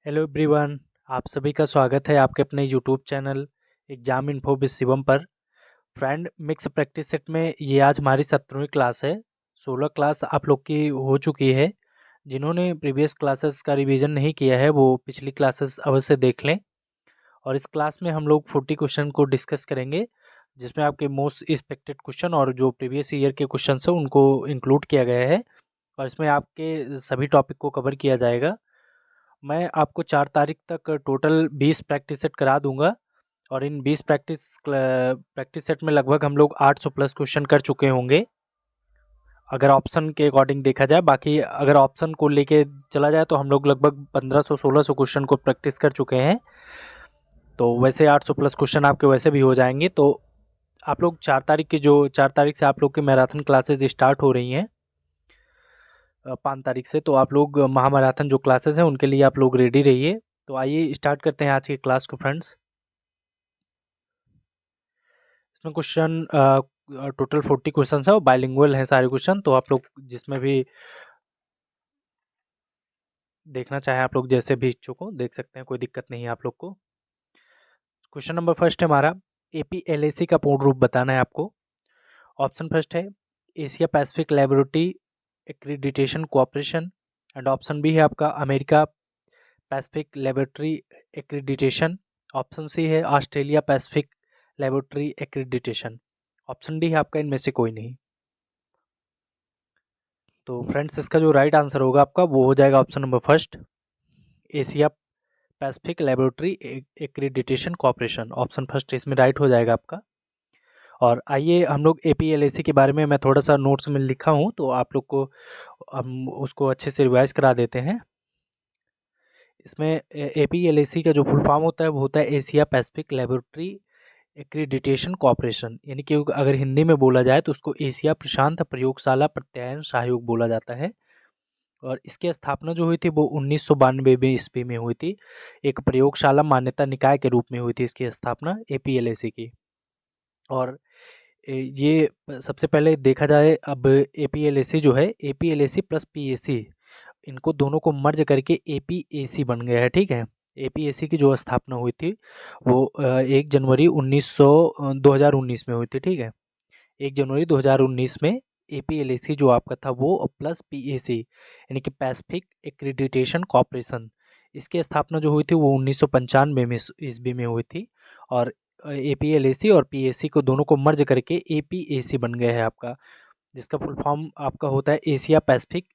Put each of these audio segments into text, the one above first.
Hello everyone. आप सभी का स्वागत है आपके अपने YouTube channel exam info with Shivam पर। फ्रेंड, मिक्स प्रैक्टिस सेट में ये आज हमारी 17वीं क्लास है। 16 क्लास आप लोग की हो चुकी है। जिन्होंने प्रीवियस क्लासेस का रिवीजन नहीं किया है वो पिछली क्लासेस अवश्य देख लें। और इस क्लास में हम लोग 40 क्वेश्चन को डिस्कस करेंगे, जिसमें आपके मोस्ट एक्सपेक्टेड क्वेश्चन और जो प्रीवियस ईयर के क्वेश्चन हैं उनको इंक्लूड किया गया है। और इसमें आपके सभी टॉपिक को कवर किया जाएगा। मैं आपको 4 तारीख तक टोटल 20 प्रैक्टिस सेट करा दूंगा। और इन 20 प्रैक्टिस सेट में लगभग हम लोग 800 प्लस क्वेश्चन कर चुके होंगे, अगर ऑप्शन के अकॉर्डिंग देखा जाए। बाकी अगर ऑप्शन को लेके चला जाए तो हम लोग लगभग 1500-1600 क्वेश्चन को प्रैक्टिस कर चुके हैं। तो वैसे 800 प्लस क्वेश्चन आपके वैसे भी हो जाएंगे। तो आप लोग 4 तारीख से आप लोग की मैराथन क्लासेज स्टार्ट हो रही हैं। 5 तारीख से तो आप लोग महामैराथन जो क्लासेस हैं उनके लिए आप लोग रेडी रहिए। तो आइए स्टार्ट करते हैं आज की क्लास को फ्रेंड्स। इसमें क्वेश्चन टोटल 40 क्वेश्चन है और बाइलिंगुअल है सारे क्वेश्चन। तो आप लोग जिसमें भी देखना चाहें आप लोग जैसे भी इच्छुक हो देख सकते हैं, कोई दिक्कत नहीं है आप लोग को। क्वेश्चन नंबर फर्स्ट है हमारा, एपीएलएसी का पूर्ण रूप बताना है आपको। ऑप्शन फर्स्ट है Asia Pacific laboratory accreditation cooperation. And option B है आपका America Pacific laboratory accreditation. Option C है Australia Pacific laboratory accreditation. Option D है आपका इनमें से कोई नहीं। तो फ्रेंड्स इसका जो राइट आंसर होगा आपका वो हो जाएगा option number first, Asia Pacific laboratory accreditation corporation. Option first इसमें राइट हो जाएगा आपका। और आइए हम लोग एपीएलएसी के बारे में मैं थोड़ा सा नोट्स में लिखा हूँ तो आप लोग को हम उसको अच्छे से रिवाइज करा देते हैं। इसमें एपीएलएसी का जो फुल फॉर्म होता है वो होता है Asia Pacific laboratory accreditation corporation, यानी कि अगर हिंदी में बोला जाए तो उसको एशिया प्रशांत प्रयोगशाला प्रत्यायन सहयोग बोला जाता है। और इसकी स्थापना जो हुई थी वो 1992 में ईस्वी में हुई थी। एक प्रयोगशाला मान्यता निकाय के रूप में हुई थी इसकी स्थापना एपीएलएसी की। और ये सबसे पहले देखा जाए, अब एपीएलएसी जो है एपीएलएसी प्लस पीएसी इनको दोनों को मर्ज करके एपीएसी बन गया है। ठीक है, एपीएसी की जो स्थापना हुई थी वो 1 जनवरी 2019 में हुई थी। ठीक है, 1 जनवरी 2019 में एपीएलएसी जो आपका था वो प्लस पीएसी यानी कि पैसिफिक एक्रीडिटेशन कॉर्पोरेशन, इसकी स्थापना जो हुई थी वो 1995 में ईस्वी में हुई थी। और एपीएलएसी और पीएसी को दोनों को मर्ज करके एपीएसी बन गया है आपका, जिसका फुल फॉर्म आपका होता है एशिया पैसिफिक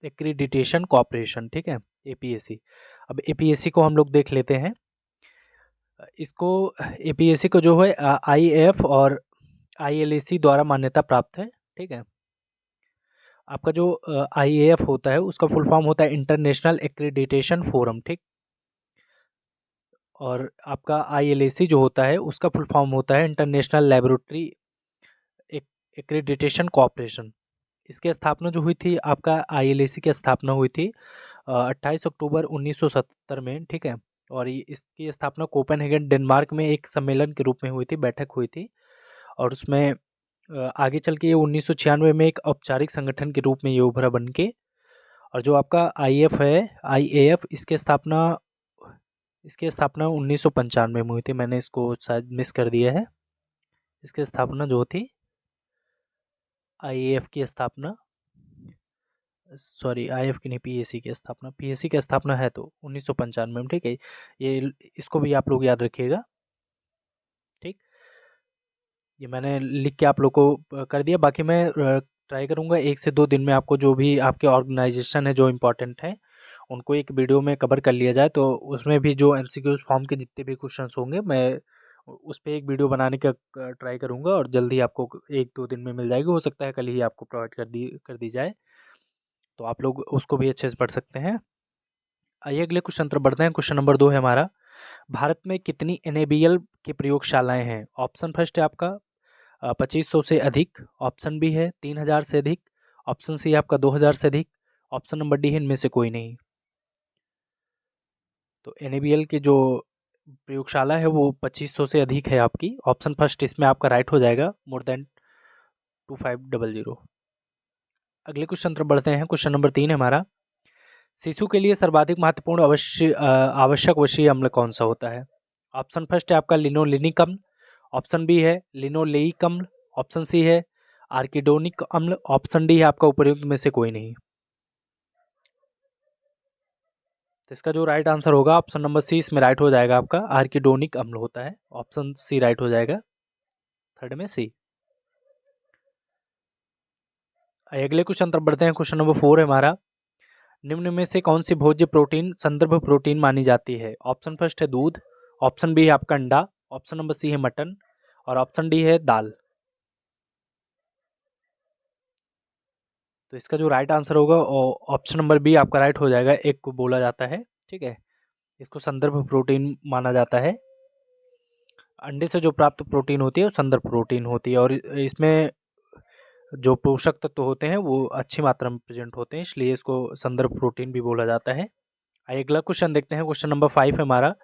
एक्रीडिटेशन कॉर्पोरेशन। ठीक है, एपीएसी। अब एपीएसी को हम लोग देख लेते हैं। इसको एपीएसी को जो है आईएएफ और आईएलएसी द्वारा मान्यता प्राप्त है। ठीक है, आपका जो आईएएफ होता है उसका फुल फॉर्म होता है इंटरनेशनल एक्रीडिटेशन फोरम। ठीक, और आपका आईएलएसी जो होता है उसका फुल फॉर्म होता है इंटरनेशनल लेबोरेटरी एक्रीडिटेशन कॉर्पोरेशन। इसकी स्थापना जो हुई थी, आपका आईएलएसी की स्थापना हुई थी 28 अक्टूबर 1970 में। ठीक है, और इसकी स्थापना कोपेनहेगन डेनमार्क में एक सम्मेलन के रूप में हुई थी, बैठक हुई थी। और उसमें आगे चल के ये 1996 में एक औपचारिक संगठन के रूप में ये उभरा बन के। और जो आपका आईएफ है, आईएएफ, इसकी स्थापना 1995 में हुई थी। मैंने इसको शायद मिस कर दिया है। इसकी स्थापना जो थी, आईएएफ की स्थापना, सॉरी आईएफ की नहीं, पीएसी की स्थापना, पीएसी की स्थापना है तो 1995 में। ठीक है, ये इसको भी आप लोग याद रखिएगा। ठीक, ये मैंने लिख के आप लोग को कर दिया। बाकी मैं ट्राई करूँगा 1 से 2 दिन में आपको जो भी आपके ऑर्गेनाइजेशन है जो इम्पोर्टेंट है उनको एक वीडियो में कवर कर लिया जाए। तो उसमें भी जो एमसीक्यूज फॉर्म के जितने भी क्वेश्चंस होंगे मैं उस पर एक वीडियो बनाने का ट्राई करूँगा और जल्दी आपको 1-2 दिन में मिल जाएगी। हो सकता है कल ही आपको प्रोवाइड कर दी जाए, तो आप लोग उसको भी अच्छे से पढ़ सकते हैं। आइए अगले क्वेश्चन तरफ बढ़ते हैं। क्वेश्चन नंबर 2 है हमारा, भारत में कितनी एनएबीएल की प्रयोगशालाएं हैं। ऑप्शन फर्स्ट है आपका 2500 से अधिक। ऑप्शन बी है 3000 से अधिक। ऑप्शन सी है आपका 2000 से अधिक। ऑप्शन नंबर डी है इनमें से कोई नहीं। तो एनएबीएल की जो प्रयोगशाला है वो 2500 से अधिक है आपकी। ऑप्शन फर्स्ट इसमें आपका राइट हो जाएगा, मोर देन 2500। अगले क्वेश्चन तरफ बढ़ते हैं। क्वेश्चन नंबर 3 है हमारा, शिशु के लिए सर्वाधिक महत्वपूर्ण आवश्यक वशीय अम्ल कौन सा होता है? ऑप्शन फर्स्ट है आपका लिनोलेनिक अम्ल, ऑप्शन बी है लिनोलेइक अम्ल, ऑप्शन सी है आर्किडोनिक अम्ल, ऑप्शन डी है आपका उपयुक्त में से कोई नहीं। तो इसका जो राइट आंसर होगा ऑप्शन नंबर सी इसमें राइट हो जाएगा आपका, आर्किडोनिक अम्ल होता है। ऑप्शन सी राइट हो जाएगा, थर्ड में सी। अगले क्वेश्चन तरफ बढ़ते हैं। क्वेश्चन नंबर 4 है हमारा, निम्न में से कौन सी भोज्य प्रोटीन संदर्भ प्रोटीन मानी जाती है? ऑप्शन फर्स्ट है दूध, ऑप्शन बी है आपका अंडा, ऑप्शन नंबर सी है मटन और ऑप्शन डी है दाल। तो इसका जो राइट आंसर होगा ऑप्शन नंबर बी आपका राइट हो जाएगा, एक को बोला जाता है, ठीक है, इसको संदर्भ प्रोटीन माना जाता है। अंडे से जो प्राप्त प्रोटीन होती है वो संदर्भ प्रोटीन होती है और इसमें जो पोषक तत्व होते हैं वो अच्छी मात्रा में प्रेजेंट होते हैं, इसलिए इसको संदर्भ प्रोटीन भी बोला जाता है। अगला क्वेश्चन देखते हैं। क्वेश्चन नंबर 5 है हमारा,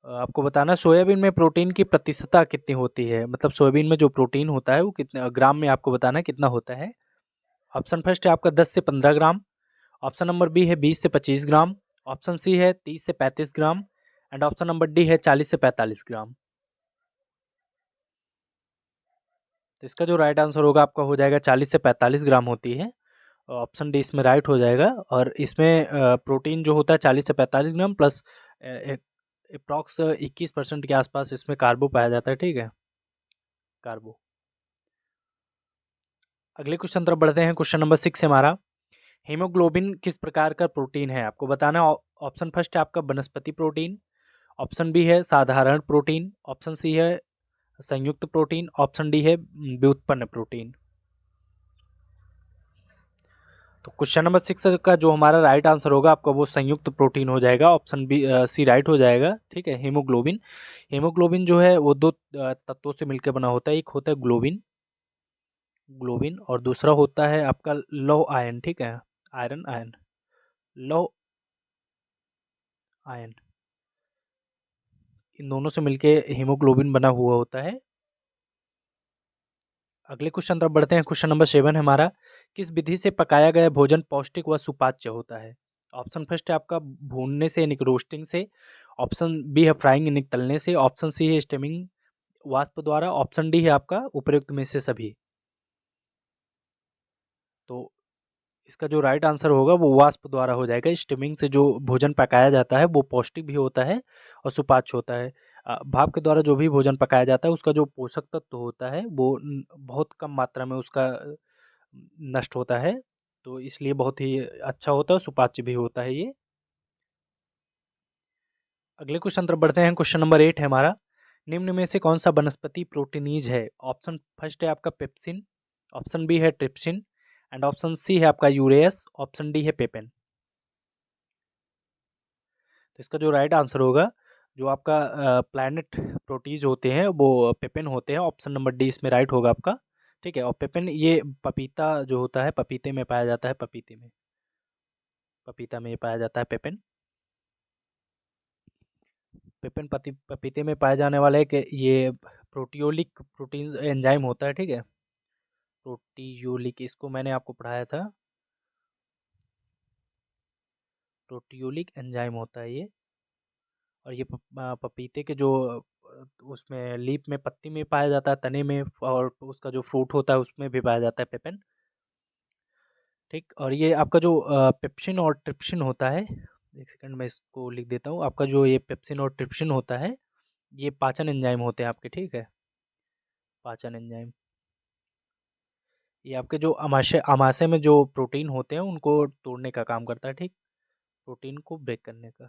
आपको बताना है सोयाबीन में प्रोटीन की प्रतिशतता कितनी होती है? मतलब सोयाबीन में जो प्रोटीन होता है वो कितने ग्राम में आपको बताना है कितना होता है। ऑप्शन फर्स्ट है आपका 10 से 15 ग्राम, ऑप्शन नंबर बी है 20 से 25 ग्राम, ऑप्शन सी है 30 से 35 gram and option number D है 40 से 45 ग्राम। तो इसका जो राइट आंसर होगा आपका हो जाएगा 40 से 45 ग्राम होती है। ऑप्शन डी इसमें राइट हो जाएगा और इसमें प्रोटीन जो होता है 40 से 45 ग्राम प्लस अप्रॉक्स 21% के आसपास इसमें कार्बो पाया जाता है, ठीक है, कार्बो। अगले क्वेश्चन तरफ बढ़ते हैं। क्वेश्चन नंबर 6 है हमारा, हीमोग्लोबिन किस प्रकार का प्रोटीन है? आपको बताना है। ऑप्शन फर्स्ट है आपका वनस्पति प्रोटीन, ऑप्शन बी है साधारण प्रोटीन, ऑप्शन सी है संयुक्त प्रोटीन, ऑप्शन डी है व्युत्पन्न प्रोटीन। तो क्वेश्चन नंबर 6 का जो हमारा राइट आंसर होगा आपका वो संयुक्त प्रोटीन हो जाएगा, ऑप्शन बी सी राइट हो जाएगा, ठीक है। हीमोग्लोबिन, हीमोग्लोबिन जो है वो दो तत्वों से मिलकर बना होता है, एक होता है ग्लोबिन, ग्लोबिन और दूसरा होता है आपका लौह आयन, ठीक है, आयरन आयन, लौह आयन, इन दोनों से मिलके हीमोग्लोबिन बना हुआ होता है। अगले क्वेश्चन तरफ बढ़ते हैं। क्वेश्चन नंबर 7 है हमारा, किस विधि से पकाया गया भोजन पौष्टिक व सुपाच्य होता है? ऑप्शन फर्स्ट है आपका भूनने से यानी कि रोस्टिंग से, ऑप्शन बी है फ्राइंग यानी कि तलने से, ऑप्शन सी है स्टीमिंग वाष्प द्वारा, ऑप्शन डी है आपका उपयुक्त में से सभी। तो इसका जो राइट आंसर होगा वो वाष्प द्वारा हो जाएगा। स्टीमिंग से जो भोजन पकाया जाता है वो पौष्टिक भी होता है और सुपाच्य होता है। भाप के द्वारा जो भी भोजन पकाया जाता है उसका जो पोषक तत्व होता है वो बहुत कम मात्रा में उसका नष्ट होता है, तो इसलिए बहुत ही अच्छा होता है और सुपाच्य भी होता है ये। अगले क्वेश्चन तरफ बढ़ते हैं। क्वेश्चन नंबर 8 है हमारा, निम्न में से कौन सा वनस्पति प्रोटीनीज है? ऑप्शन फर्स्ट है आपका पेप्सिन, ऑप्शन बी है ट्रिप्सिन एंड ऑप्शन सी है आपका यूरेयस, ऑप्शन डी है पेपेन। तो इसका जो राइट आंसर होगा, जो आपका प्लैनेट प्रोटीज होते हैं वो पेपेन होते हैं, ऑप्शन नंबर डी इसमें राइट होगा आपका, ठीक है। और पेपेन ये पपीता जो होता है पपीते में पाया जाता है, पपीते में, पपीता में ये पाया जाता है पेपेन। पेपेन पपीते में पाए जाने वाला एक ये प्रोटियोलिक प्रोटीन एंजाइम होता है, ठीक है, प्रोटियोलिक, इसको मैंने आपको पढ़ाया था, प्रोटियोलिक एंजाइम होता है ये। और ये पपीते के जो उसमें लीफ में पत्ती में पाया जाता है, तने में, और उसका जो फ्रूट होता है उसमें भी पाया जाता है पेपेन, ठीक। और ये आपका जो पेप्सिन और ट्रिप्सिन होता है, एक सेकंड मैं इसको लिख देता हूँ, आपका जो ये पेप्सिन और ट्रिप्सिन होता है ये पाचन एंजाइम होते हैं आपके, ठीक है, पाचन एंजाइम। ये आपके जो अमाशय अमाशय में जो प्रोटीन होते हैं उनको तोड़ने का काम करता है, ठीक, प्रोटीन को ब्रेक करने का,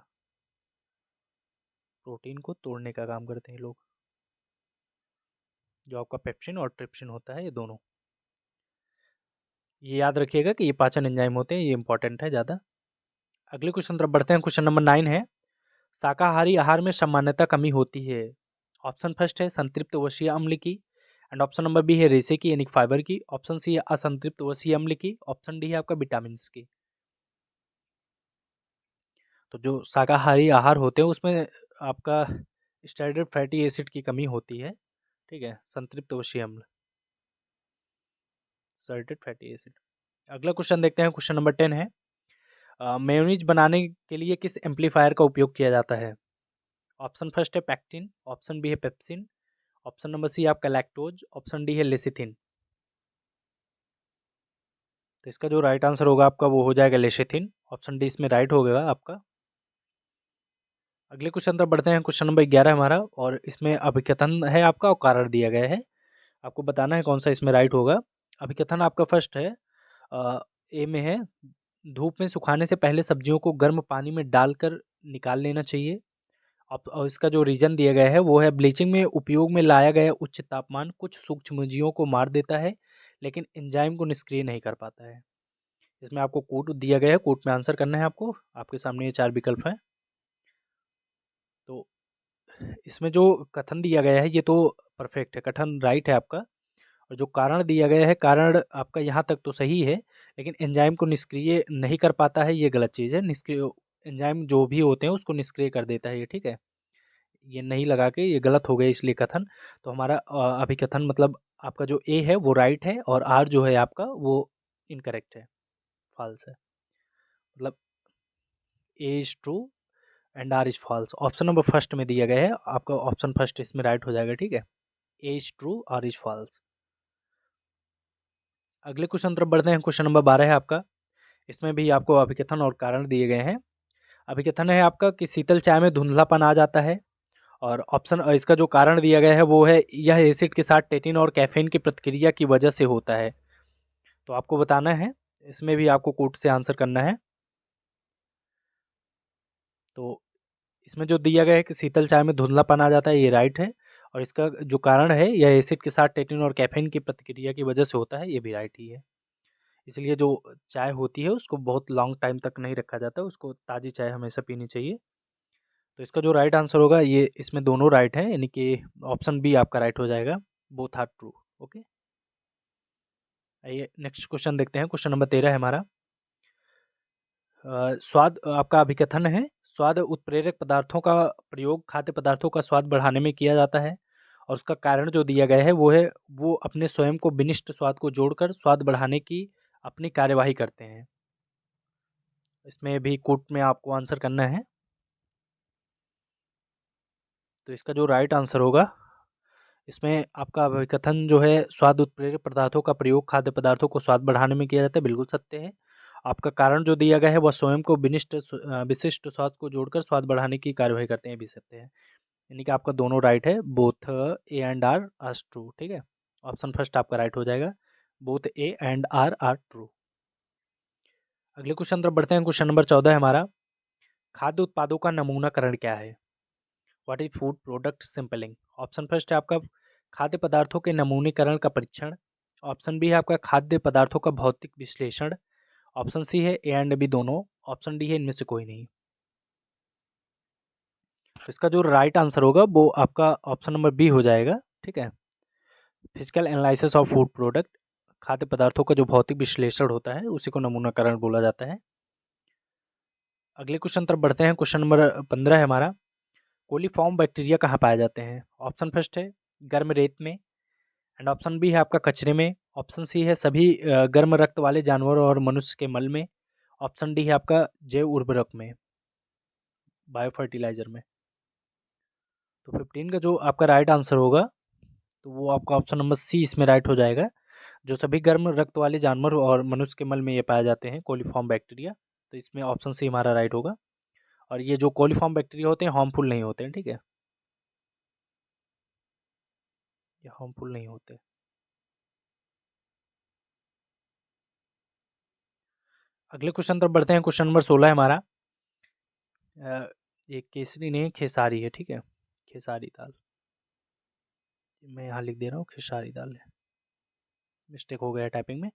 प्रोटीन को तोड़ने का काम करते हैं लोग, जो आपका पेप्सिन और ट्रिप्सिन होता है ये दोनों। ये याद रखिएगा कि ये पाचन एंजाइम होते हैं, ये इंपॉर्टेंट है ज़्यादा। अगले क्वेश्चन तरफ बढ़ते हैं। क्वेश्चन नंबर 9 है, शाकाहारी आहार में सामान्यतः कमी होती है? ऑप्शन फर्स्ट है संतृप्त वसीय अम्ल की एंड ऑप्शन नंबर बी है रेशे की यानी फाइबर की, ऑप्शन सी है असंतृप्त वसीय अम्ल की, ऑप्शन डी है आपका विटामिन की। तो जो शाकाहारी आहार होते हैं उसमें आपका स्टैंडर्ड फैटी एसिड की कमी होती है, ठीक है, संतृप्त वसीय अम्ल, सैचुरेटेड फैटी एसिड। अगला क्वेश्चन देखते हैं। क्वेश्चन नंबर 10 है, मेयोनीज बनाने के लिए किस एम्पलीफायर का उपयोग किया जाता है? ऑप्शन फर्स्ट है पैक्टिन, ऑप्शन बी है पेप्सिन, ऑप्शन नंबर सी आपका लैक्टोज, ऑप्शन डी है लेसिथिन। तो इसका जो राइट आंसर होगा आपका वो हो जाएगा लेसिथिन। ऑप्शन डी इसमें राइट हो गया आपका। अगले क्वेश्चन तरफ बढ़ते हैं। क्वेश्चन नंबर 11 हमारा, और इसमें अभिकथन है आपका और कारण दिया गया है। आपको बताना है कौन सा इसमें राइट होगा। अभिकथन आपका फर्स्ट है, ए में है, धूप में सुखाने से पहले सब्जियों को गर्म पानी में डालकर निकाल लेना चाहिए। और इसका जो रीजन दिया गया है वो है, ब्लीचिंग में उपयोग में लाया गया उच्च तापमान कुछ सूक्ष्मजीवों को मार देता है लेकिन एंजाइम को निष्क्रिय नहीं कर पाता है। इसमें आपको कोड दिया गया है, कोड में आंसर करना है आपको। आपके सामने ये 4 विकल्प हैं। तो इसमें जो कथन दिया गया है ये तो परफेक्ट है, कथन राइट है आपका। और जो कारण दिया गया है, कारण आपका यहाँ तक तो सही है, लेकिन एंजाइम को निष्क्रिय नहीं कर पाता है, ये गलत चीज़ है। निष्क्रिय एंजाइम जो भी होते हैं उसको निष्क्रिय कर देता है ये, ठीक है। ये नहीं लगा के, ये गलत हो गया इसलिए कथन। तो हमारा अभिकथन मतलब आपका जो ए है वो राइट है और आर जो है आपका वो इनकरेक्ट है, फॉल्स है। मतलब A is true and R is false. Option number first में दिया गया है आपका, ऑप्शन फर्स्ट इसमें राइट हो जाएगा, ठीक है। A is true, or is false. अगले क्वेश्चन तरफ बढ़ते हैं। क्वेश्चन नंबर 12 है आपका। इसमें भी आपको अभिकथन और कारण दिए गए हैं। अभिकथन है आपका कि शीतल चाय में धुंधलापन आ जाता है। और ऑप्शन इसका जो कारण दिया गया है वो है, यह एसिड के साथ टेटिन और कैफीन की प्रतिक्रिया की वजह से होता है। तो आपको बताना है, इसमें भी आपको कोट से आंसर करना है। तो इसमें जो दिया गया है कि शीतल चाय में धुंधलापन आ जाता है, ये राइट है। और इसका जो कारण है, यह एसिड के साथ टेटिन और कैफीन की प्रतिक्रिया की वजह से होता है, ये भी राइट ही है। इसलिए जो चाय होती है उसको बहुत लॉन्ग टाइम तक नहीं रखा जाता, उसको ताज़ी चाय हमेशा पीनी चाहिए। तो इसका जो राइट आंसर होगा, ये इसमें दोनों राइट हैं, यानी कि ऑप्शन बी आपका राइट हो जाएगा। Both are true. ओके, आइए नेक्स्ट क्वेश्चन देखते हैं। क्वेश्चन नंबर 13 है हमारा। स्वाद आपका अभिकथन है, स्वाद उत्प्रेरक पदार्थों का प्रयोग खाद्य पदार्थों का स्वाद बढ़ाने में किया जाता है। और उसका कारण जो दिया गया है वो है, वो अपने स्वयं को विनिष्ट स्वाद को जोड़कर स्वाद बढ़ाने की अपनी कार्यवाही करते हैं। इसमें भी कोट में आपको आंसर करना है। तो इसका जो राइट आंसर होगा, इसमें आपका अभिकथन जो है, स्वाद उत्प्रेरक पदार्थों का प्रयोग खाद्य पदार्थों को स्वाद बढ़ाने में किया जाता है, बिल्कुल सत्य है। आपका कारण जो दिया गया है वह स्वयं को विशिष्ट स्वाद को जोड़कर स्वाद बढ़ाने की कार्यवाही करते हैं, भी सत्य है। यानी कि आपका दोनों राइट है, both A and R are true, ठीक है। ऑप्शन फर्स्ट आपका राइट हो जाएगा, both A and R are true. अगले क्वेश्चन तरफ बढ़ते हैं। क्वेश्चन नंबर 14 है हमारा। खाद्य उत्पादों का नमूनाकरण क्या है? What is food product sampling? Option first है आपका, खाद्य पदार्थों के नमूनीकरण का परीक्षण। ऑप्शन बी है आपका, खाद्य पदार्थों का भौतिक विश्लेषण। ऑप्शन सी है ए एंड बी दोनों। ऑप्शन डी है इनमें से कोई नहीं। तो इसका जो राइट आंसर होगा वो आपका ऑप्शन नंबर बी हो जाएगा, ठीक है। Physical analysis of food product, खाद्य पदार्थों का जो भौतिक विश्लेषण होता है उसी को नमूनाकरण बोला जाता है। अगले क्वेश्चन तरफ बढ़ते हैं। क्वेश्चन नंबर 15 है हमारा। कोलीफॉर्म बैक्टीरिया कहाँ पाए जाते हैं? ऑप्शन फर्स्ट है, गर्म रेत में। एंड ऑप्शन बी है आपका, कचरे में। ऑप्शन सी है, सभी गर्म रक्त वाले जानवरों और मनुष्य के मल में। ऑप्शन डी है आपका, जैव उर्वरक में, बायो फर्टिलाइजर में। तो 15 का जो आपका राइट आंसर होगा, तो वो आपका ऑप्शन नंबर सी इसमें राइट हो जाएगा। जो सभी गर्म रक्त वाले जानवर और मनुष्य के मल में ये पाए जाते हैं, कोलीफॉर्म बैक्टीरिया। तो इसमें ऑप्शन सी हमारा राइट होगा। और ये जो कोलीफॉर्म बैक्टीरिया होते हैं हार्मफुल नहीं होते हैं, ठीक है, ये हार्मफुल नहीं होते। अगले क्वेश्चन तरफ बढ़ते हैं। क्वेश्चन नंबर 16 है हमारा। ये केसरी नहीं, खेसारी है, ठीक है, खेसारी दाल। मैं यहाँ लिख दे रहा हूँ खेसारी दाल है, मिस्टेक हो गया टाइपिंग में।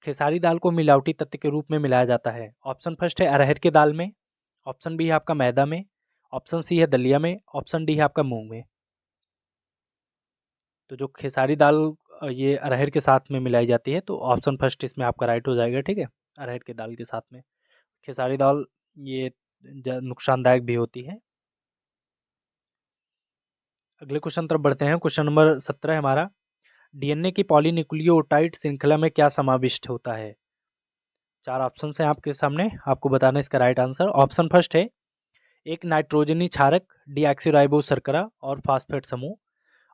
खेसारी दाल को मिलावटी तत्व के रूप में मिलाया जाता है। ऑप्शन फर्स्ट है, अरहर की दाल में। ऑप्शन बी है आपका, मैदा में। ऑप्शन सी है, दलिया में। ऑप्शन डी है आपका, मूंग में। तो जो खेसारी दाल ये अरहर के साथ में मिलाई जाती है, तो ऑप्शन फर्स्ट इसमें आपका राइट हो जाएगा, ठीक है, अरहर के दाल के साथ में। खेसारी दाल ये नुकसानदायक भी होती है। अगले क्वेश्चन तरफ बढ़ते हैं। क्वेश्चन नंबर 17 है हमारा। डीएनए की पॉलीन्यूक्लियोटाइड श्रृंखला में क्या समाविष्ट होता है? 4 ऑप्शन हैं आपके सामने, आपको बताना है इसका राइट आंसर। ऑप्शन फर्स्ट है एक नाइट्रोजनी क्षारक, डीऑक्सीराइबोज शर्करा और फॉस्फेट समूह।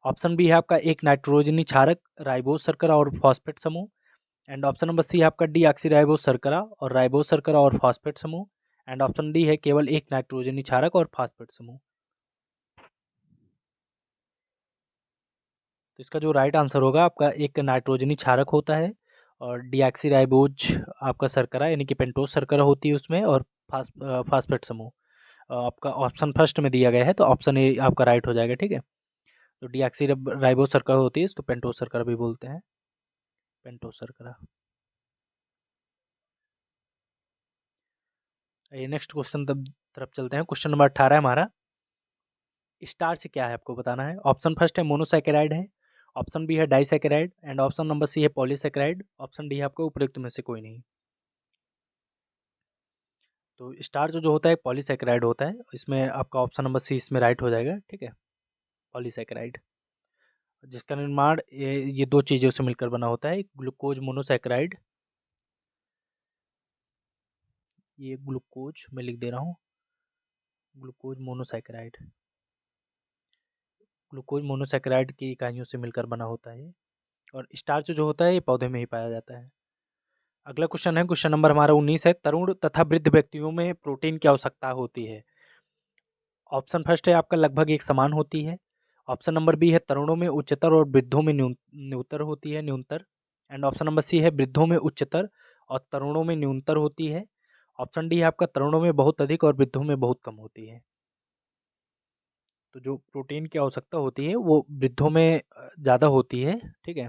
ऑप्शन बी है आपका एक नाइट्रोजनी क्षारक, राइबोज शर्करा और फॉस्फेट समूह। एंड ऑप्शन नंबर सी है आपका डीऑक्सीराइबोज शर्करा और राइबोज शर्करा और फॉस्फेट समूह। एंड ऑप्शन डी है केवल एक नाइट्रोजनी क्षारक और फॉस्फेट समूह। तो इसका जो राइट आंसर होगा आपका एक नाइट्रोजनी क्षारक होता है और डीऑक्सीराइबोज आपका शर्करा यानी कि पेंटोज शर्करा होती है उसमें, और फॉस्फेट समूह आपका ऑप्शन फर्स्ट में दिया गया है, तो ऑप्शन ए आपका राइट हो जाएगा। ठीक है, तो डीऑक्सीराइबोज शर्करा होती है, इसको पेंटोज शर्करा भी बोलते हैं, पेंटोज शर्करा। ये नेक्स्ट क्वेश्चन तब तरफ चलते हैं। क्वेश्चन नंबर 18 हमारा, स्टार्च क्या है आपको बताना है। ऑप्शन फर्स्ट है मोनोसैकेराइड है, ऑप्शन बी है disaccharide, and option number C है पॉलीसैकेराइड, ऑप्शन डी है आपको उपयुक्त में से कोई नहीं। तो स्टार्च जो होता है पॉलीसैकेराइड होता है, इसमें आपका ऑप्शन नंबर सी इसमें राइट हो जाएगा। ठीक है, पॉलीसैकेराइड, जिसका निर्माण ये दो चीज़ों से मिलकर बना होता है, ग्लूकोज मोनोसैकेराइड, ये ग्लूकोज मैं लिख दे रहा हूँ, ग्लूकोज मोनोसैकेराइड, ग्लूकोज मोनोसैकेराइड की इकाइयों से मिलकर बना होता है। और स्टार्च जो होता है ये पौधे में ही पाया जाता है। अगला क्वेश्चन है, क्वेश्चन नंबर हमारा 19 है, तरुण तथा वृद्ध व्यक्तियों में प्रोटीन की आवश्यकता होती है। ऑप्शन फर्स्ट है आपका लगभग एक समान होती है, ऑप्शन नंबर बी है तरुणों में उच्चतर और वृद्धों में न्यूनतर होती है, न्यूनतर। एंड ऑप्शन नंबर सी है वृद्धों में उच्चतर और तरुणों में न्यूनतर होती है। ऑप्शन डी है आपका तरुणों में बहुत अधिक और वृद्धों में बहुत कम होती है। तो जो प्रोटीन की आवश्यकता होती है वो वृद्धों में ज़्यादा होती है। ठीक है,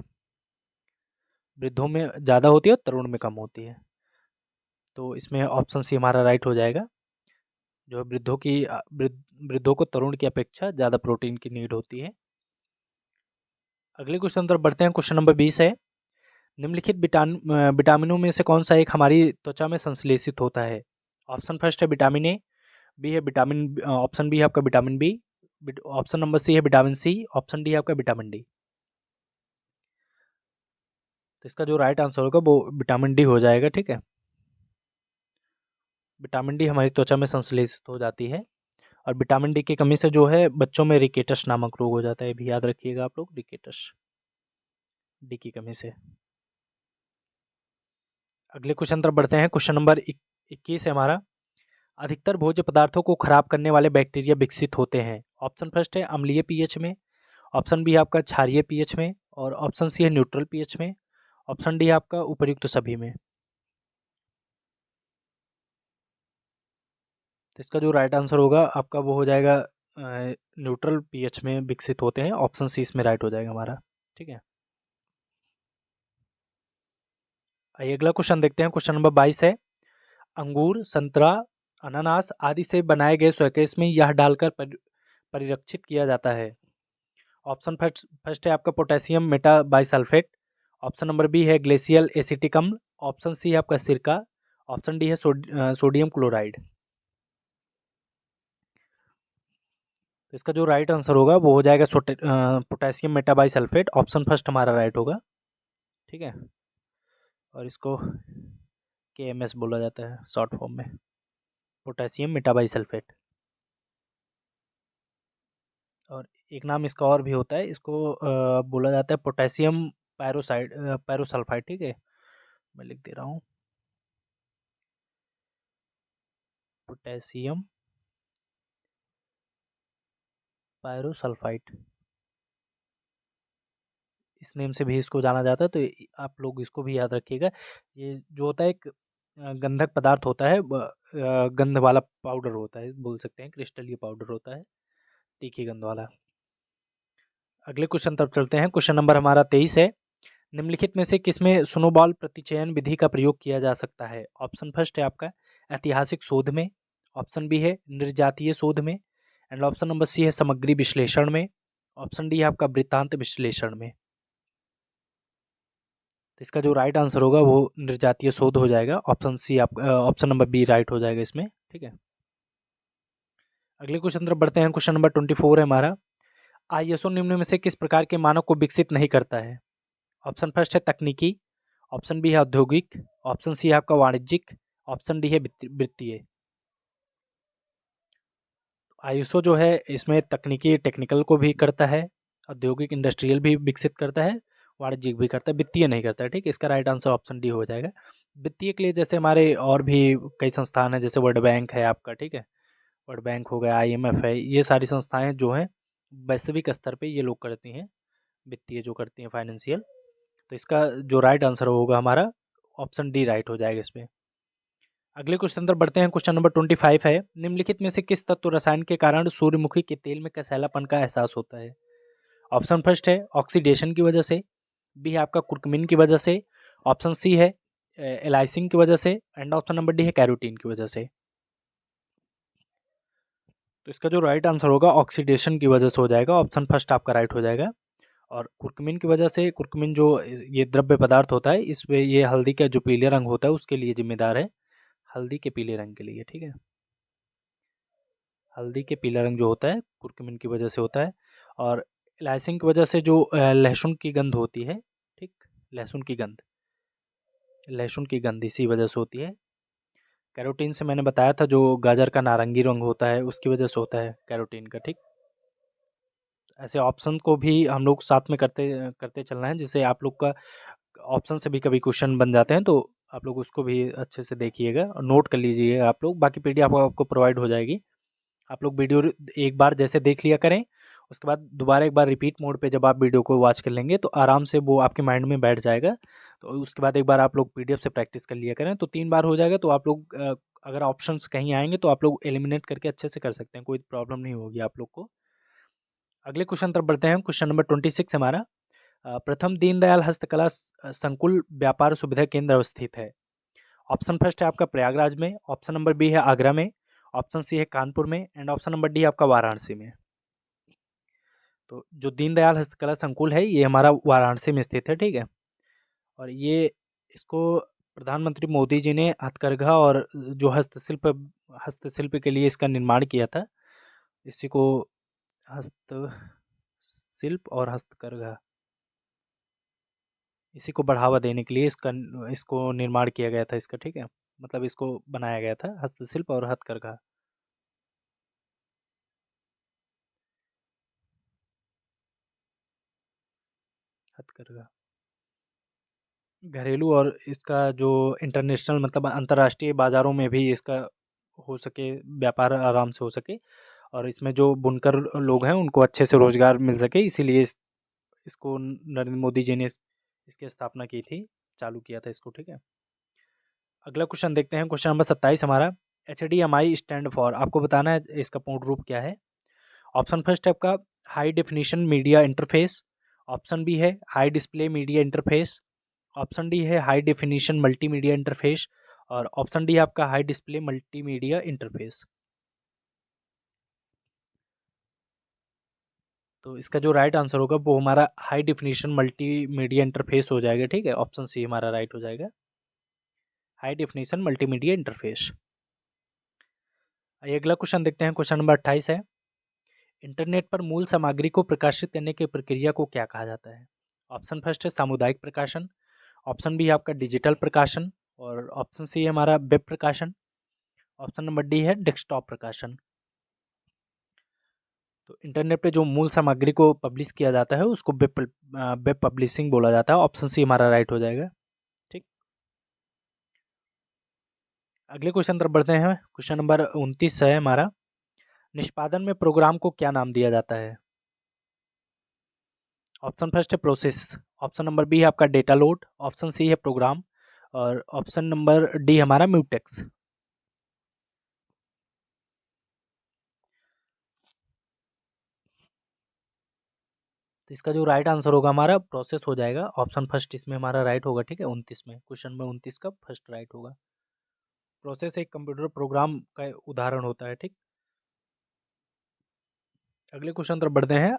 वृद्धों में ज़्यादा होती है और तरुण में कम होती है। तो इसमें ऑप्शन सी हमारा राइट हो जाएगा। जो वृद्धों को तरुण की अपेक्षा ज़्यादा प्रोटीन की नीड होती है। अगले क्वेश्चन तरफ बढ़ते हैं। क्वेश्चन नंबर 20 है, निम्नलिखित विटामिनों में से कौन सा एक हमारी त्वचा में संश्लेषित होता है। ऑप्शन फर्स्ट है विटामिन ए, बी है विटामिन ऑप्शन बी है आपका vitamin B, option number C है विटामिन सी, ऑप्शन डी है आपका विटामिन डी। तो इसका जो राइट आंसर होगा वो विटामिन डी हो जाएगा। ठीक है, विटामिन डी हमारी त्वचा में संश्लेषित हो जाती है और विटामिन डी की कमी से जो है बच्चों में रिकेटस नामक रोग हो जाता है, भी याद रखिएगा आप लोग, रिकेटस डी की कमी से। अगले क्वेश्चन तरफ बढ़ते हैं। क्वेश्चन नंबर 21 है हमारा, अधिकतर भोज्य पदार्थों को खराब करने वाले बैक्टीरिया विकसित होते हैं। ऑप्शन फर्स्ट है अम्लीय पीएच में, ऑप्शन बी है आपका क्षारीय पीएच में, और ऑप्शन सी है न्यूट्रल पीएच में, ऑप्शन डी है आपका उपर्युक्त सभी में। तो इसका जो राइट आंसर होगा आपका वो हो जाएगा न्यूट्रल पीएच में विकसित होते हैं, ऑप्शन सी इसमें राइट हो जाएगा हमारा। ठीक है, आइए अगला क्वेश्चन देखते हैं। क्वेश्चन नंबर 22 है, अंगूर, संतरा, अनानास आदि से बनाए गए स्वैकेस में यह डालकर परिरक्षित किया जाता है। ऑप्शन फर्स्ट फर्स्ट है आपका potassium metabisulphite, option number B है ग्लेशियल एसिटिक अम्ल, ऑप्शन सी है आपका सिरका, ऑप्शन डी है सोडियम क्लोराइड। तो इसका जो राइट आंसर होगा वो हो जाएगा पोटेशियम मेटाबाइसल्फेट, ऑप्शन फर्स्ट हमारा राइट होगा। ठीक है, और इसको KMS बोला जाता है शॉर्ट फॉर्म में, पोटेशियम मेटाबाइसल्फेट। और एक नाम इसका और भी होता है, इसको बोला जाता है पोटेशियम पैरोसल्फाइड। ठीक है, मैं लिख दे रहा हूँ, पोटेशियम पैरोसल्फाइड, इस नेम से भी इसको जाना जाता है। तो आप लोग इसको भी याद रखिएगा। ये जो होता है एक गंधक पदार्थ होता है, गंध वाला पाउडर होता है, बोल सकते हैं क्रिस्टलीय पाउडर होता है, तीखी गंध वाला। अगले क्वेश्चन तरफ चलते हैं। क्वेश्चन नंबर हमारा 23 है, निम्नलिखित में से किसमें स्नोबॉल प्रतिचयन विधि का प्रयोग किया जा सकता है। ऑप्शन फर्स्ट है आपका ऐतिहासिक शोध में, ऑप्शन बी है निर्जातीय शोध में, एंड ऑप्शन नंबर सी है सामग्री विश्लेषण में, ऑप्शन डी है आपका वृत्तांत विश्लेषण में। तो इसका जो राइट आंसर होगा वो निर्जातीय शोध हो जाएगा, ऑप्शन सी आप ऑप्शन नंबर बी राइट हो जाएगा इसमें। ठीक है, अगले क्वेश्चन तरफ बढ़ते हैं। क्वेश्चन नंबर 24 है हमारा, आईएसओ निम्न में से किस प्रकार के मानक को विकसित नहीं करता है। ऑप्शन फर्स्ट है तकनीकी, ऑप्शन बी है औद्योगिक, ऑप्शन सी है आपका वाणिज्यिक, ऑप्शन डी है वित्तीय। आयुषो जो है इसमें तकनीकी टेक्निकल को भी करता है, औद्योगिक इंडस्ट्रियल भी विकसित करता है, वाणिज्यिक भी करता है, वित्तीय नहीं करता है। ठीक है, इसका राइट आंसर ऑप्शन डी हो जाएगा। वित्तीय के लिए जैसे हमारे और भी कई संस्थान हैं, जैसे वर्ल्ड बैंक है आपका, ठीक है, वर्ल्ड बैंक हो गया, IMF है, ये सारी संस्थाएं जो हैं वैश्विक स्तर पे ये लोग करती हैं, वित्तीय जो करती हैं फाइनेंशियल। तो इसका जो राइट आंसर होगा हमारा ऑप्शन डी राइट हो जाएगा इसमें। अगले क्वेश्चन पर बढ़ते हैं। क्वेश्चन नंबर 25 है, निम्नलिखित में से किस तत्व रसायन के कारण सूर्यमुखी के तेल में कसैलापन का एहसास होता है? ऑप्शन फर्स्ट है ऑक्सीडेशन की वजह से, बी है आपका कुर्कुमिन की वजह से, ऑप्शन सी है एलाइसिन की वजह से, एंड ऑप्शन नंबर डी है कैरोटीन की वजह से। तो इसका जो राइट आंसर होगा ऑक्सीडेशन की वजह से हो जाएगा, ऑप्शन फर्स्ट आपका राइट हो जाएगा। और कुर्कुमिन की वजह से, कुर्कुमिन जो ये द्रव्य पदार्थ होता है, इसमें ये हल्दी का जो पीले रंग होता है उसके लिए जिम्मेदार है, हल्दी के पीले रंग के लिए। ठीक है, हल्दी के पीला रंग जो होता है कुर्कुमिन की वजह से होता है। और इलायसिन की वजह से जो लहसुन की गंध होती है, ठीक, लहसुन की गंध, लहसुन की गंध इसी वजह से होती है। कैरोटीन से मैंने बताया था, जो गाजर का नारंगी रंग होता है उसकी वजह से होता है कैरोटीन का। ठीक, ऐसे ऑप्शन को भी हम लोग साथ में करते करते चलना है, जिससे आप लोग का ऑप्शन से भी कभी क्वेश्चन बन जाते हैं, तो आप लोग उसको भी अच्छे से देखिएगा और नोट कर लीजिएगा आप लोग। बाकी PDF आपको प्रोवाइड हो जाएगी, आप लोग वीडियो एक बार जैसे देख लिया करें, उसके बाद दोबारा एक बार रिपीट मोड पे जब आप वीडियो को वॉच कर लेंगे तो आराम से वो आपके माइंड में बैठ जाएगा। तो उसके बाद एक बार आप लोग PDF से प्रैक्टिस कर लिया करें, तो 3 बार हो जाएगा। तो आप लोग अगर ऑप्शंस कहीं आएंगे तो आप लोग एलिमिनेट करके अच्छे से कर सकते हैं, कोई प्रॉब्लम नहीं होगी आप लोग को। अगले क्वेश्चन तरफ बढ़ते हैं। क्वेश्चन नंबर 26 हमारा, प्रथम दीनदयाल हस्तकला संकुल व्यापार सुविधा केंद्र अवस्थित है? ऑप्शन फर्स्ट है आपका प्रयागराज में, ऑप्शन नंबर बी है आगरा में, ऑप्शन सी है कानपुर में, एंड ऑप्शन नंबर डी आपका वाराणसी में। तो जो दीनदयाल हस्तकला संकुल है ये हमारा वाराणसी में स्थित है। ठीक है, और ये इसको प्रधानमंत्री मोदी जी ने हथकरघा और जो हस्तशिल्प के लिए इसका निर्माण किया था। इसी को हस्तशिल्प और हस्तकरघा, इसी को बढ़ावा देने के लिए इसको निर्माण किया गया था इसका। ठीक है, मतलब इसको बनाया गया था, हस्तशिल्प और हथकरघा। हथकरघा घरेलू और इसका जो इंटरनेशनल मतलब अंतर्राष्ट्रीय बाज़ारों में भी इसका हो सके, व्यापार आराम से हो सके, और इसमें जो बुनकर लोग हैं उनको अच्छे से रोज़गार मिल सके, इसीलिए इसको नरेंद्र मोदी जी ने इसकी स्थापना की थी, चालू किया था इसको। ठीक है, अगला क्वेश्चन देखते हैं। क्वेश्चन नंबर 27 हमारा, HDMI स्टैंड फॉर, आपको बताना है इसका पूर्ण रूप क्या है। ऑप्शन फर्स्ट है आपका high definition media interface, option B है high display media interface, option D है हाई डेफिनेशन मल्टीमीडिया इंटरफेस, और ऑप्शन डी है आपका हाई डिस्प्ले मल्टीमीडिया इंटरफेस। तो इसका जो राइट आंसर होगा वो हमारा हाई डेफिनेशन मल्टीमीडिया इंटरफेस हो जाएगा। ठीक है, ऑप्शन सी हमारा राइट हो जाएगा, हाई डेफिनेशन मल्टीमीडिया इंटरफेस। आइए अगला क्वेश्चन देखते हैं। क्वेश्चन नंबर 28 है, इंटरनेट पर मूल सामग्री को प्रकाशित करने की प्रक्रिया को क्या कहा जाता है? ऑप्शन फर्स्ट है सामुदायिक प्रकाशन, ऑप्शन बी है आपका डिजिटल प्रकाशन, और ऑप्शन सी है हमारा वेब प्रकाशन, ऑप्शन नंबर डी है डेस्कटॉप प्रकाशन। तो इंटरनेट पे जो मूल सामग्री को पब्लिश किया जाता है उसको वेब पब्लिशिंग बोला जाता है, ऑप्शन सी हमारा राइट हो जाएगा। ठीक, अगले क्वेश्चन तरफ बढ़ते हैं। क्वेश्चन नंबर 29 है हमारा, निष्पादन में प्रोग्राम को क्या नाम दिया जाता है? ऑप्शन फर्स्ट है प्रोसेस, ऑप्शन नंबर बी है आपका डेटा लोड, ऑप्शन सी है प्रोग्राम, और ऑप्शन नंबर डी हमारा म्यूटेक्स। तो इसका जो राइट आंसर होगा हमारा प्रोसेस हो जाएगा, ऑप्शन फर्स्ट इसमें हमारा राइट होगा। ठीक है, 29 में, क्वेश्चन नंबर 29 का फर्स्ट राइट होगा। प्रोसेस एक कंप्यूटर प्रोग्राम का उदाहरण होता है। ठीक, अगले क्वेश्चन तरफ बढ़ते हैं।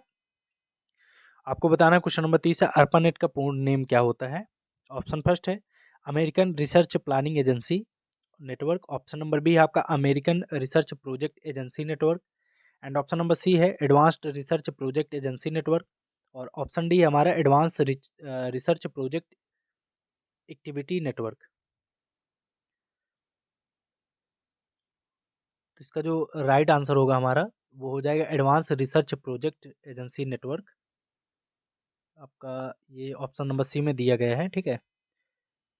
आपको बताना है क्वेश्चन नंबर 30 है, ARPANET का पूर्ण नेम क्या होता है? ऑप्शन फर्स्ट है American research planning agency network, option number B है आपका American research project agency network, and option number C है advanced research project agency network, और ऑप्शन डी हमारा advance research project activity network. तो इसका जो right answer होगा हमारा वो हो जाएगा advance research project agency network. आपका ये ऑप्शन नंबर सी में दिया गया है, ठीक है।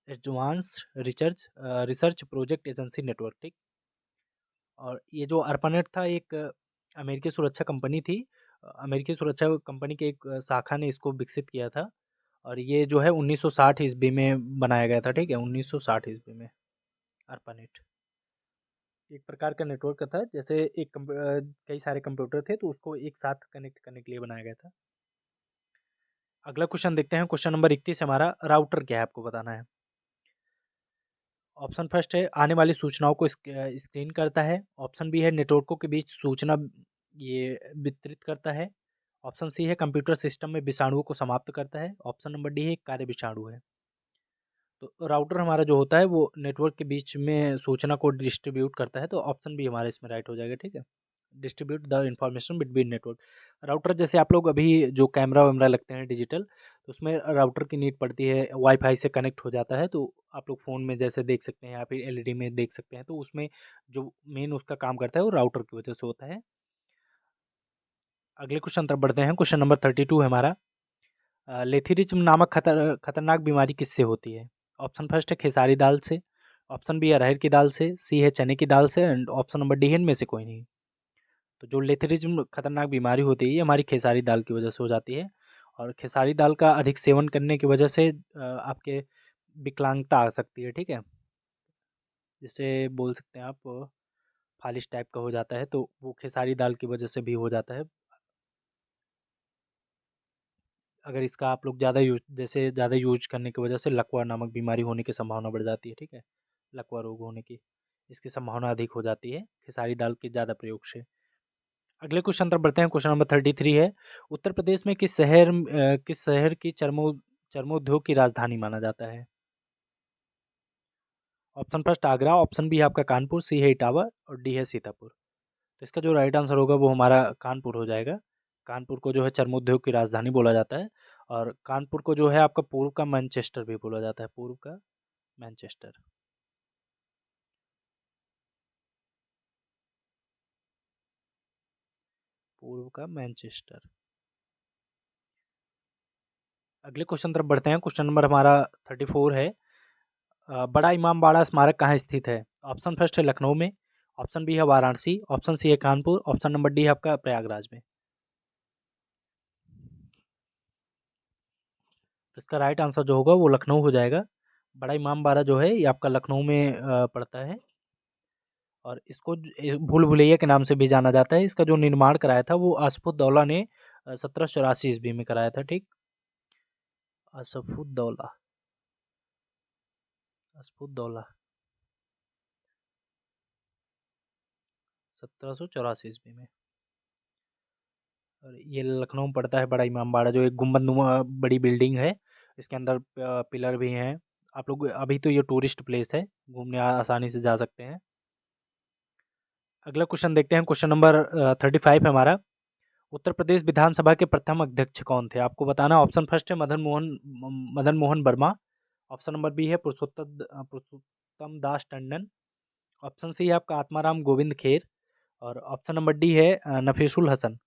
Advance research project agency network, ठीक। और ये जो ARPANET था एक अमेरिकी सुरक्षा कंपनी थी। अमेरिकी सुरक्षा कंपनी के एक शाखा ने इसको विकसित किया था। और ये जो है 1960 ईस्वी में बनाया गया था, ठीक है, 1960 ईस्वी में ARPANET। एक प्रकार का नेटवर्क था, जैसे कई सारे कंप्यूटर थे तो उसको एक साथ कनेक्ट करने के लिए बनाया गया था। अगला क्वेश्चन देखते हैं, क्वेश्चन नंबर 31 हमारा, राउटर क्या है आपको बताना है। ऑप्शन फर्स्ट है आने वाली सूचनाओं को स्क्रीन करता है। ऑप्शन बी है नेटवर्कों के बीच सूचना ये वितरित करता है। ऑप्शन सी है कंप्यूटर सिस्टम में विषाणुओं को समाप्त करता है। ऑप्शन नंबर डी है कार्य विषाणु है। तो राउटर हमारा जो होता है वो नेटवर्क के बीच में सूचना को डिस्ट्रीब्यूट करता है, तो ऑप्शन बी हमारा इसमें राइट हो जाएगा, ठीक है। Distribute the information between network. Router जैसे आप लोग अभी जो कैमरा वैमरा लगते हैं डिजिटल, तो उसमें राउटर की नीड पड़ती है, वाईफाई से कनेक्ट हो जाता है, तो आप लोग फ़ोन में जैसे देख सकते हैं या फिर एलईडी में देख सकते हैं, तो उसमें जो मेन उसका काम करता है वो राउटर की वजह से होता है। अगले क्वेश्चन तरफ बढ़ते हैं, क्वेश्चन नंबर 32 है हमारा। लेथेरिज्म नामक खतरनाक बीमारी किससे होती है। ऑप्शन फर्स्ट है खेसारी दाल से। ऑप्शन बी है अरहर की दाल से। सी है चने की दाल से। एंड ऑप्शन नंबर डी है इनमें से कोई नहीं। तो जो लेथेरिज्म खतरनाक बीमारी होती है ये हमारी खेसारी दाल की वजह से हो जाती है। और खेसारी दाल का अधिक सेवन करने की वजह से आपके विकलांगता आ सकती है, ठीक है। जिसे बोल सकते हैं आप फालिश टाइप का हो जाता है, तो वो खेसारी दाल की वजह से भी हो जाता है। अगर इसका आप लोग ज़्यादा यूज करने की वजह से लकवा नामक बीमारी होने की संभावना बढ़ जाती है, ठीक है। लकवा रोग होने की इसकी संभावना अधिक हो जाती है खेसारी दाल के ज़्यादा प्रयोग से। अगले क्वेश्चन तरफ बढ़ते हैं, क्वेश्चन नंबर 33 है। उत्तर प्रदेश में किस शहर की चर्मोद्योग की राजधानी माना जाता है। Option first Agra. Option B है आपका कानपुर। सी है इटावा और डी है सीतापुर। तो इसका जो राइट आंसर होगा वो हमारा कानपुर हो जाएगा। कानपुर को जो है चर्मोद्योग की राजधानी बोला जाता है। और कानपुर को जो है आपका पूर्व का मैनचेस्टर भी बोला जाता है, पूर्व का मैनचेस्टर। पूर्व का मैनचेस्टर। अगले क्वेश्चन तरफ बढ़ते हैं, क्वेश्चन नंबर हमारा 34 है। बड़ा इमाम बाड़ा स्मारक कहाँ स्थित है। ऑप्शन फर्स्ट है लखनऊ में। ऑप्शन बी है वाराणसी। ऑप्शन सी है कानपुर। ऑप्शन नंबर डी है आपका प्रयागराज में। तो इसका राइट आंसर जो होगा वो लखनऊ हो जाएगा। बड़ा इमाम बाड़ा जो है ये आपका लखनऊ में पड़ता है। और इसको भूल भुलैया के नाम से भी जाना जाता है। इसका जो निर्माण कराया था वो आसफुद्दौला ने 1784 ईस्वी में कराया था, ठीक। आसफुद्दौला, आसफुद्दौला 1784 ईस्वी में। और ये लखनऊ में पड़ता है बड़ा इमामबाड़ा, जो एक गुम्बदनुमा बड़ी बिल्डिंग है। इसके अंदर पिलर भी हैं। आप लोग अभी तो ये टूरिस्ट प्लेस है, घूमने आसानी से जा सकते हैं। अगला क्वेश्चन देखते हैं, क्वेश्चन नंबर 35 है हमारा। उत्तर प्रदेश विधानसभा के प्रथम अध्यक्ष कौन थे आपको बताना है। ऑप्शन फर्स्ट है Madan Mohan Verma. Option number B है पुरुषोत्तम दास टंडन। ऑप्शन सी है आपका आत्माराम गोविंद खेर। और ऑप्शन नंबर डी है नफीसुल हसन।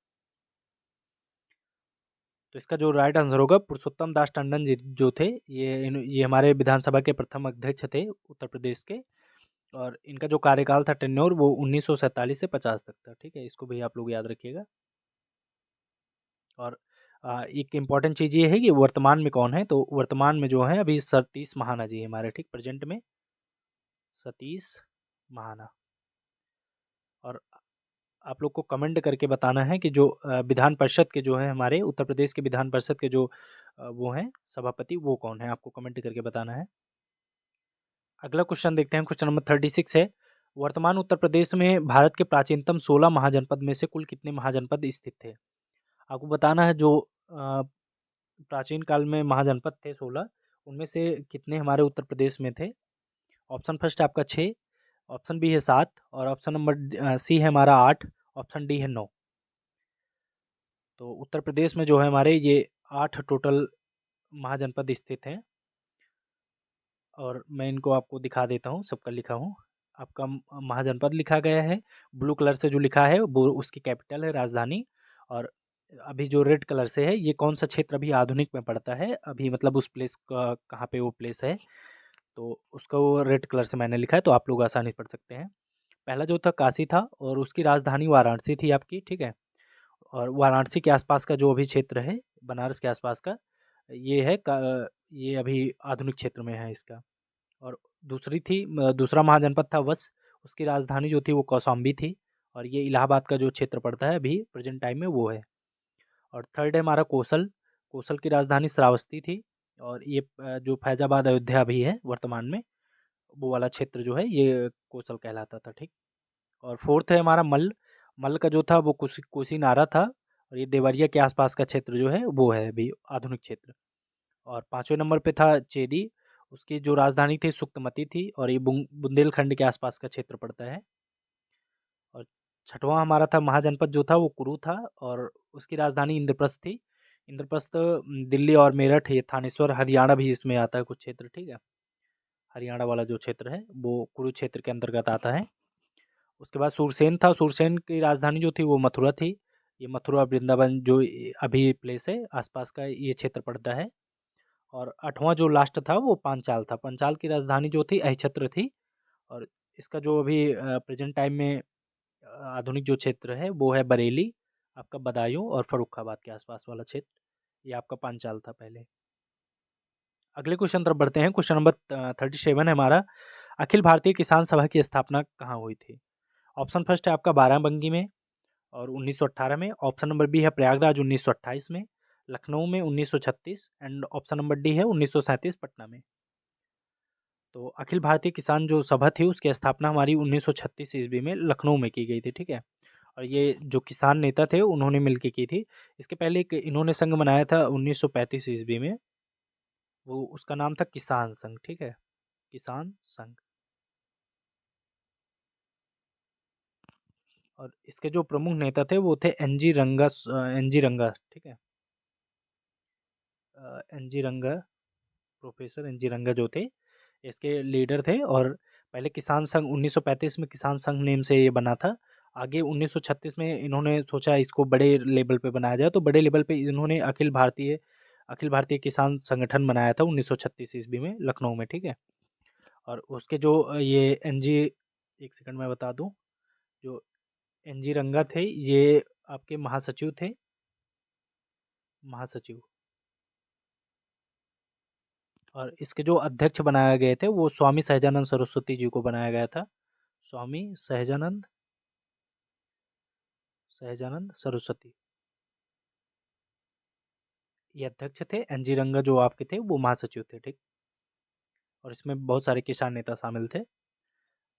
तो इसका जो राइट आंसर होगा पुरुषोत्तम दास टंडन जी जो थे, ये हमारे विधानसभा के प्रथम अध्यक्ष थे उत्तर प्रदेश के। और इनका जो कार्यकाल था टेन्योर वो 1947 से 50 तक था, ठीक है। इसको भी आप लोग याद रखिएगा। और एक इम्पॉर्टेंट चीज़ ये है कि वर्तमान में कौन है, तो वर्तमान में जो है अभी सतीश महाना जी हमारे, ठीक, प्रेजेंट में सतीश महाना। और आप लोग को कमेंट करके बताना है कि जो विधान परिषद के जो है हमारे उत्तर प्रदेश के विधान परिषद के जो वो हैं सभापति, वो कौन है, आपको कमेंट करके बताना है। अगला क्वेश्चन देखते हैं, क्वेश्चन नंबर 36 है। वर्तमान उत्तर प्रदेश में भारत के प्राचीनतम 16 महाजनपद में से कुल कितने महाजनपद स्थित थे। आपको बताना है जो प्राचीन काल में महाजनपद थे 16, उनमें से कितने हमारे उत्तर प्रदेश में थे। ऑप्शन फर्स्ट है आपका 6। ऑप्शन बी है 7। और ऑप्शन नंबर सी है हमारा 8। ऑप्शन डी है 9। तो उत्तर प्रदेश में जो है हमारे ये 8 टोटल महाजनपद स्थित हैं। और मैं इनको आपको दिखा देता हूँ, सबका लिखा हूँ। आपका महाजनपद लिखा गया है, ब्लू कलर से जो लिखा है वो उसकी कैपिटल है राजधानी। और अभी जो रेड कलर से है ये कौन सा क्षेत्र अभी आधुनिक में पड़ता है, अभी मतलब उस प्लेस का कहाँ पे वो प्लेस है, तो उसका वो रेड कलर से मैंने लिखा है, तो आप लोग आसानी से पढ़ सकते हैं। पहला जो था काशी था और उसकी राजधानी वाराणसी थी आपकी, ठीक है। और वाराणसी के आसपास का जो अभी क्षेत्र है, बनारस के आसपास का, ये है ये अभी आधुनिक क्षेत्र में है इसका। और दूसरा महाजनपद था वत्स, उसकी राजधानी जो थी वो कौशाम्बी थी। और ये इलाहाबाद का जो क्षेत्र पड़ता है अभी प्रेजेंट टाइम में वो है। और थर्ड है हमारा कोसल, कोसल की राजधानी श्रावस्ती थी। और ये जो फैजाबाद अयोध्या भी है वर्तमान में, वो वाला क्षेत्र जो है ये कोसल कहलाता था, ठीक। और फोर्थ है हमारा मल्ल, मल्ल का जो था वो कुशीनारा था। और ये देवरिया के आसपास का क्षेत्र जो है वो है अभी आधुनिक क्षेत्र। और पाँचवें नंबर पे था चेदी, उसकी जो राजधानी थी सुक्तमती थी। और ये बुंदेलखंड के आसपास का क्षेत्र पड़ता है। और छठवां हमारा था महाजनपद जो था वो कुरु था, और उसकी राजधानी इंद्रप्रस्थ थी। इंद्रप्रस्थ दिल्ली और मेरठ, ये थानेश्वर हरियाणा भी इसमें आता है कुछ क्षेत्र, ठीक है। हरियाणा वाला जो क्षेत्र है वो कुरुक्षेत्र के अंतर्गत आता है। उसके बाद सूरसेन था, सूरसेन की राजधानी जो थी वो मथुरा थी। ये मथुरा वृंदावन जो अभी प्लेस है आसपास का ये क्षेत्र पड़ता है। और आठवां जो लास्ट था वो पांचाल था, पांचाल की राजधानी जो थी अहिछत्र थी। और इसका जो अभी प्रेजेंट टाइम में आधुनिक जो क्षेत्र है वो है बरेली, आपका बदायूं और फर्रुखाबाद के आसपास वाला क्षेत्र। ये आपका पांचाल था पहले। अगले क्वेश्चन तरफ बढ़ते हैं। क्वेश्चन नंबर 37 है हमारा, अखिल भारतीय किसान सभा की स्थापना कहाँ हुई थी। ऑप्शन फर्स्ट है आपका बाराबंकी में और 1918 में। ऑप्शन नंबर बी है प्रयागराज 1928 में। लखनऊ में 1936 एंड ऑप्शन नंबर डी है 1937 पटना में। तो अखिल भारतीय किसान जो सभा थी उसकी स्थापना हमारी 1936 ईस्वी में लखनऊ में की गई थी, ठीक है। और ये जो किसान नेता थे उन्होंने मिलकर की थी। इसके पहले एक इन्होंने संघ बनाया था 1935 ईस्वी में, वो उसका नाम था किसान संघ, ठीक है, किसान संघ। और इसके जो प्रमुख नेता थे वो थे एन जी रंगा, ठीक है। एन जी रंगा, प्रोफेसर एन जी रंगा जो थे इसके लीडर थे। और पहले किसान संघ 1935 में किसान संघ नेम से ये बना था। आगे 1936 में इन्होंने सोचा इसको बड़े लेवल पे बनाया जाए, तो बड़े लेवल पे इन्होंने अखिल भारतीय किसान संगठन बनाया था 1936 ईस्वी में लखनऊ में, ठीक है। और उसके जो ये एनजी, एक सेकंड में बता दूं, जो एनजी रंगा थे ये आपके महासचिव थे, महासचिव। और इसके जो अध्यक्ष बनाए गए थे वो स्वामी सहजानंद सरस्वती जी को बनाया गया था। स्वामी सहजानंद सरस्वती ये अध्यक्ष थे। एनजी रंगा जो आपके थे वो महासचिव थे, ठीक। और इसमें बहुत सारे किसान नेता शामिल थे।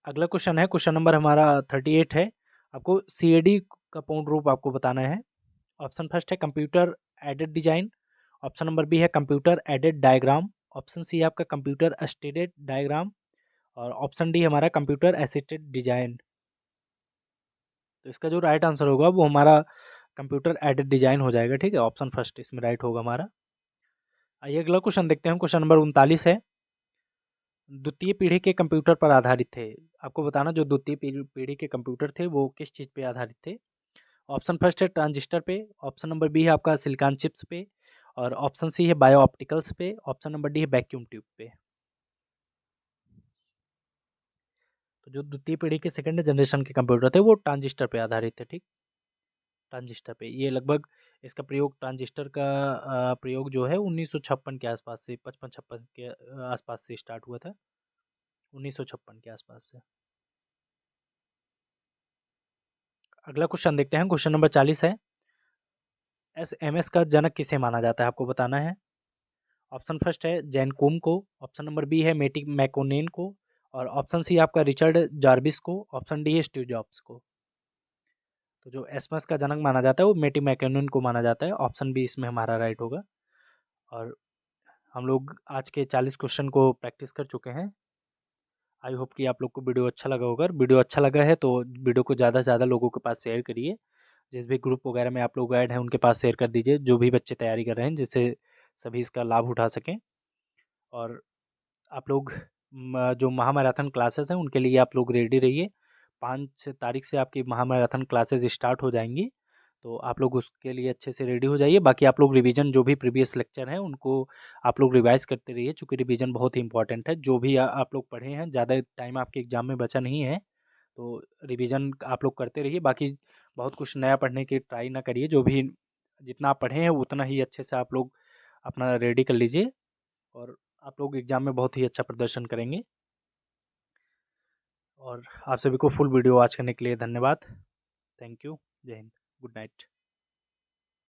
अगला क्वेश्चन है, क्वेश्चन नंबर हमारा 38 है। आपको सीएडी का पूर्ण रूप आपको बताना है। ऑप्शन फर्स्ट है computer aided design. Option number B है computer aided diagram. Option C है आपका कंप्यूटर एस्टेडेड डायग्राम। और ऑप्शन डी हमारा कंप्यूटर असिस्टेड डिजाइन। तो इसका जो राइट आंसर होगा वो हमारा कंप्यूटर एडेड डिजाइन हो जाएगा, ठीक है। ऑप्शन फर्स्ट इसमें राइट होगा हमारा। आइए अगला क्वेश्चन देखते हैं। क्वेश्चन नंबर 39 है, द्वितीय पीढ़ी के कंप्यूटर पर आधारित थे। आपको बताना जो द्वितीय पीढ़ी के कंप्यूटर थे वो किस चीज़ पे आधारित थे। ऑप्शन फर्स्ट है ट्रांजिस्टर पे। ऑप्शन नंबर बी है आपका सिलिकॉन चिप्स पे। और ऑप्शन सी है बायो ऑप्टिकल्स पे। ऑप्शन नंबर डी है वैक्यूम ट्यूब पे। तो जो द्वितीय पीढ़ी के सेकंड जनरेशन के कंप्यूटर थे वो ट्रांजिस्टर पे आधारित थे, ठीक। ट्रांजिस्टर पे ये लगभग इसका प्रयोग, ट्रांजिस्टर का प्रयोग जो है 1956 के आसपास से, 55-56 के आसपास से स्टार्ट हुआ था, 1956 के आसपास से। अगला क्वेश्चन देखते हैं। क्वेश्चन नंबर 40 है, एसएमएस का जनक किसे माना जाता है, आपको बताना है। ऑप्शन फर्स्ट है जैन कुम को। ऑप्शन नंबर बी है मेटी मैकोनेन को। और ऑप्शन सी आपका रिचर्ड जार्विस को। ऑप्शन डी है स्टीव जॉब्स को। तो जो एसएमएस का जनक माना जाता है वो मेटी मैकोनेन को माना जाता है। ऑप्शन बी इसमें हमारा राइट होगा। और हम लोग आज के 40 क्वेश्चन को प्रैक्टिस कर चुके हैं। आई होप कि आप लोग को वीडियो अच्छा लगा होगा। वीडियो अच्छा लगा है तो वीडियो को ज़्यादा से ज़्यादा लोगों के पास शेयर करिए। जिस भी ग्रुप वगैरह में आप लोग ऐड हैं उनके पास शेयर कर दीजिए, जो भी बच्चे तैयारी कर रहे हैं, जिससे सभी इसका लाभ उठा सकें। और आप लोग जो महामैराथन क्लासेस हैं उनके लिए आप लोग रेडी रहिए। 5 तारीख से आपकी महामैराथन क्लासेस स्टार्ट हो जाएंगी, तो आप लोग उसके लिए अच्छे से रेडी हो जाइए। बाकी आप लोग रिवीजन जो भी प्रीवियस लेक्चर हैं उनको आप लोग रिवाइज करते रहिए, चूँकि रिवीजन बहुत ही इंपॉर्टेंट है। जो भी आप लोग पढ़े हैं, ज़्यादा टाइम आपके एग्जाम में बचा नहीं है, तो रिवीजन आप लोग करते रहिए। बाकी बहुत कुछ नया पढ़ने की ट्राई ना करिए, जो भी जितना आप पढ़े हैं उतना ही अच्छे से आप लोग अपना रेडी कर लीजिए, और आप लोग एग्ज़ाम में बहुत ही अच्छा प्रदर्शन करेंगे। और आप सभी को फुल वीडियो वॉच करने के लिए धन्यवाद। Thank you. जय हिंद। Good night.